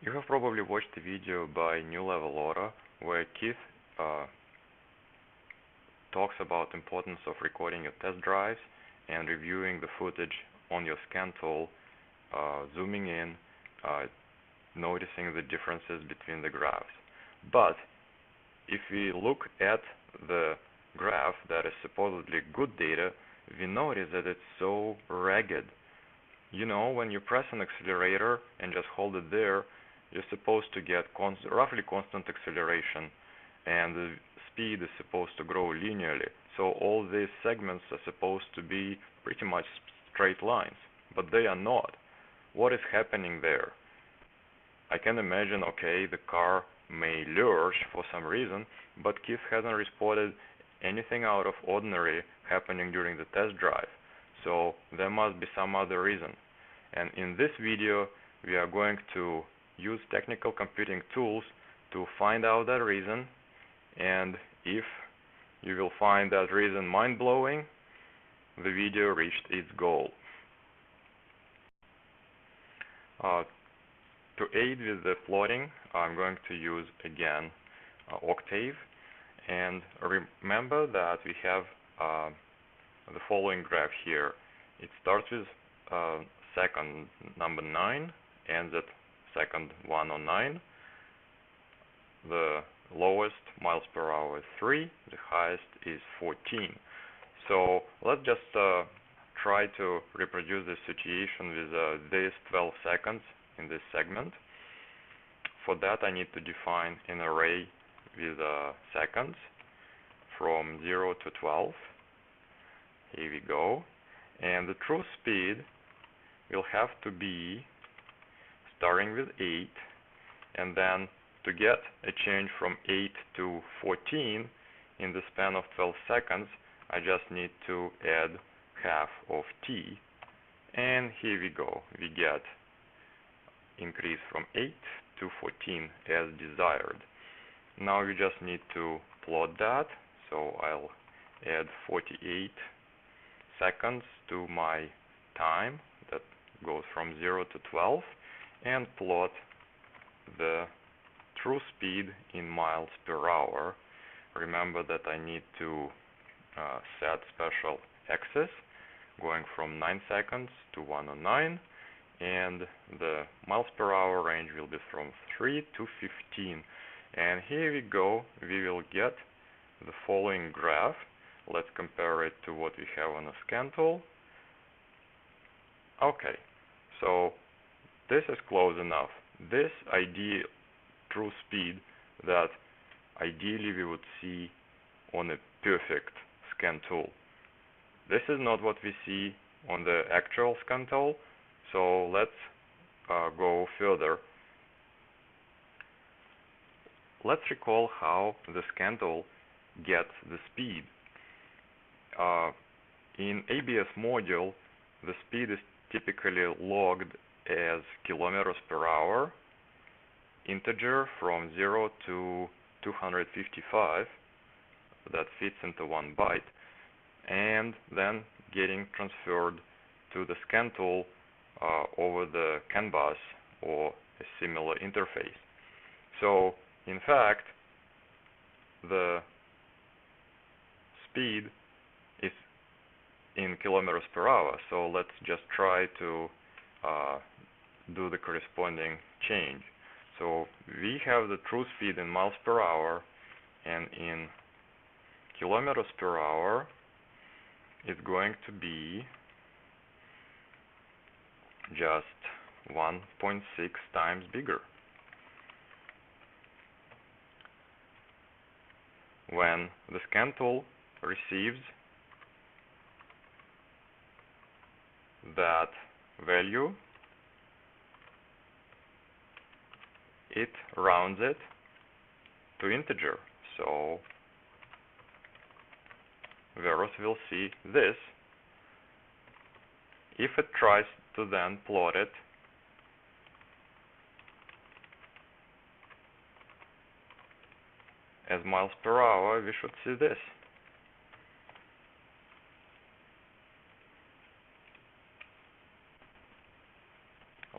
You have probably watched a video by New Level Auto where Keith talks about importance of recording your test drives and reviewing the footage on your scan tool, zooming in, noticing the differences between the graphs. But if we look at the graph that is supposedly good data, we notice that it's so ragged. You know, when you press an accelerator and just hold it there, you're supposed to get roughly constant acceleration, and the speed is supposed to grow linearly. So all these segments are supposed to be pretty much straight lines, but they are not. What is happening there? I can imagine, okay, the car may lurch for some reason, but Keith hasn't reported anything out of ordinary happening during the test drive. So there must be some other reason. And in this video, we are going to use technical computing tools to find out that reason. And if you will find that reason mind-blowing, the video reached its goal. To aid with the plotting, I'm going to use again Octave. And remember that we have the following graph here. It starts with second number 9, ends at second 109. The lowest miles per hour is 3, the highest is 14. So let's just try to reproduce this situation with these 12 seconds in this segment. For that, I need to define an array with seconds from 0 to 12. Here we go. And the true speed will have to be starting with 8, and then to get a change from 8 to 14 in the span of 12 seconds, I just need to add half of t, and here we go. We get increase from 8 to 14 as desired. Now we just need to plot that, so I'll add 48 seconds to my time that goes from 0 to 12 and plot the true speed in miles per hour. Remember that I need to set special axis going from 9 seconds to 109, and the miles per hour range will be from 3 to 15. And here we go, we will get the following graph. Let's compare it to what we have on a scan tool. Okay, so this is close enough. This ideal true speed that ideally we would see on a perfect scan tool. This is not what we see on the actual scan tool, so let's go further. Let's recall how the scan tool gets the speed. In ABS module, the speed is typically logged as kilometers per hour, integer from 0 to 255, that fits into 1 byte, and then getting transferred to the scan tool over the CAN bus or a similar interface. So, in fact, the speed is in kilometers per hour. So let's just try to do the corresponding change. So we have the true speed in miles per hour, and in kilometers per hour it's going to be just 1.6 times bigger. When the scan tool receives that value, it rounds it to integer. So Verus will see this. If it tries to then plot it as miles per hour, we should see this.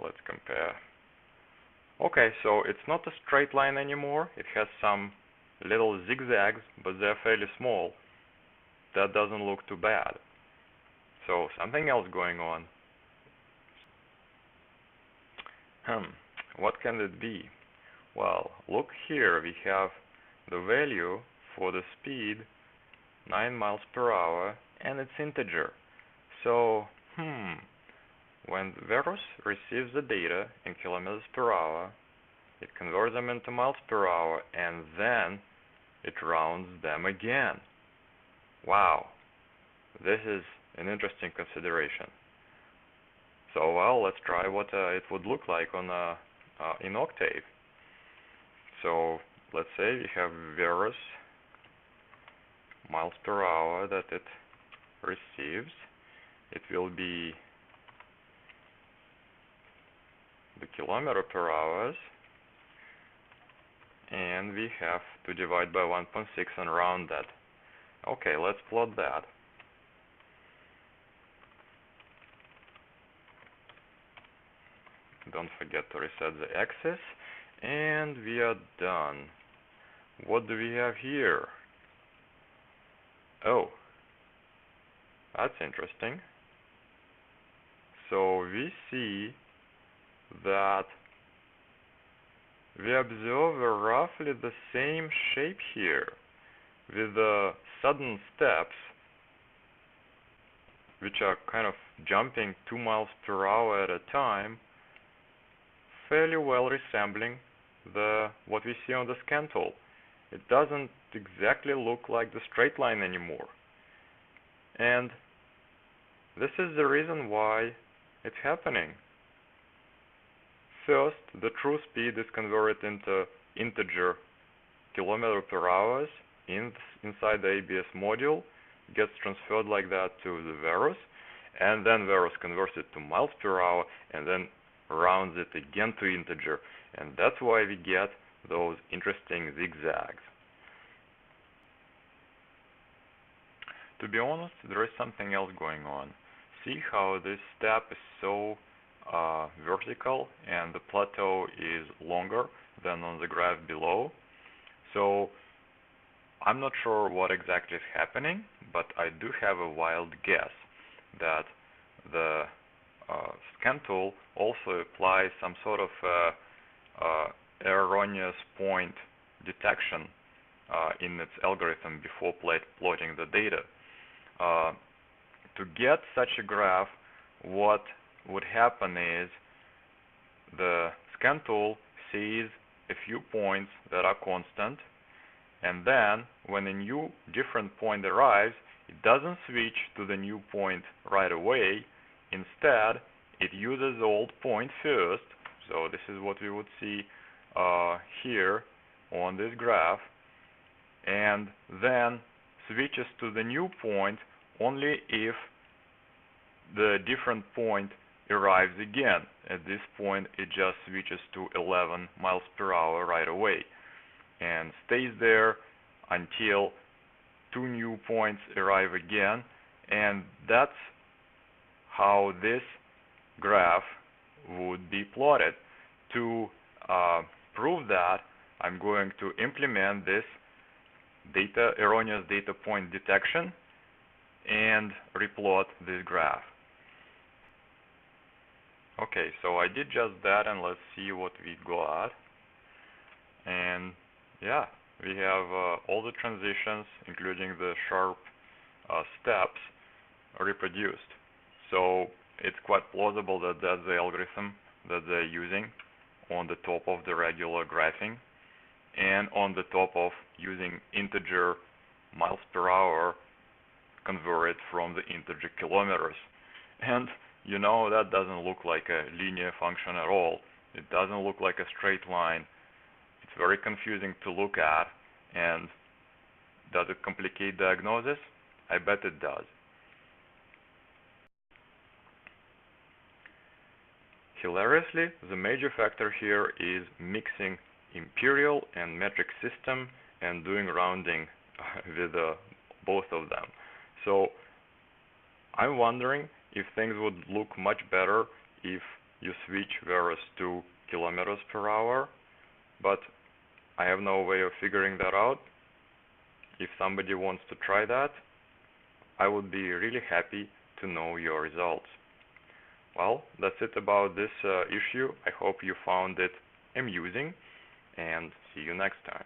Let's compare Okay, so it's not a straight line anymore. It has some little zigzags, but they're fairly small. That doesn't look too bad. So something else going on. What can it be? Well, look here. We have the value for the speed, 9 miles per hour, and it's integer. So, when Verus receives the data in kilometers per hour, it converts them into miles per hour, and then it rounds them again. Wow, this is an interesting consideration. So, well, let's try what it would look like on in Octave. So, let's say we have Verus miles per hour that it receives. It will be the kilometer per hours, and we have to divide by 1.6 and round that. Okay, let's plot that. Don't forget to reset the axis, and we are done. What do we have here? Oh, that's interesting. So we see that we observe roughly the same shape here, with the sudden steps, which are kind of jumping 2 miles per hour at a time, fairly well resembling what we see on the scan tool. It doesn't exactly look like the straight line anymore. And this is the reason why it's happening. First, the true speed is converted into integer kilometer per hours inside the ABS module, gets transferred like that to the Verus, and then Verus converts it to miles per hour and then rounds it again to integer, and that's why we get those interesting zigzags. To be honest, there is something else going on. See how this step is so vertical and the plateau is longer than on the graph below. So I'm not sure what exactly is happening, but I do have a wild guess that the scan tool also applies some sort of erroneous point detection in its algorithm before plotting the data. To get such a graph, what would happen is the scan tool sees a few points that are constant, and then when a new different point arrives, it doesn't switch to the new point right away. Instead, it uses the old point first. So this is what we would see here on this graph, and then switches to the new point only if the different point arrives again. At this point, it just switches to 11 miles per hour right away and stays there until two new points arrive again, and that's how this graph would be plotted. To prove that, I'm going to implement this erroneous data point detection and replot this graph. Okay, so I did just that, and let's see what we got. And yeah, we have all the transitions, including the sharp steps, reproduced. So it's quite plausible that that's the algorithm that they're using on the top of the regular graphing and on the top of using integer miles per hour converted from the integer kilometers. And you know, that doesn't look like a linear function at all. It doesn't look like a straight line. It's very confusing to look at. And does it complicate diagnosis? I bet it does. Hilariously, the major factor here is mixing imperial and metric system and doing rounding with both of them. So I'm wondering if things would look much better if you switch Verus to kilometers per hour, but I have no way of figuring that out. If somebody wants to try that, I would be really happy to know your results. Well, that's it about this issue. I hope you found it amusing, and see you next time.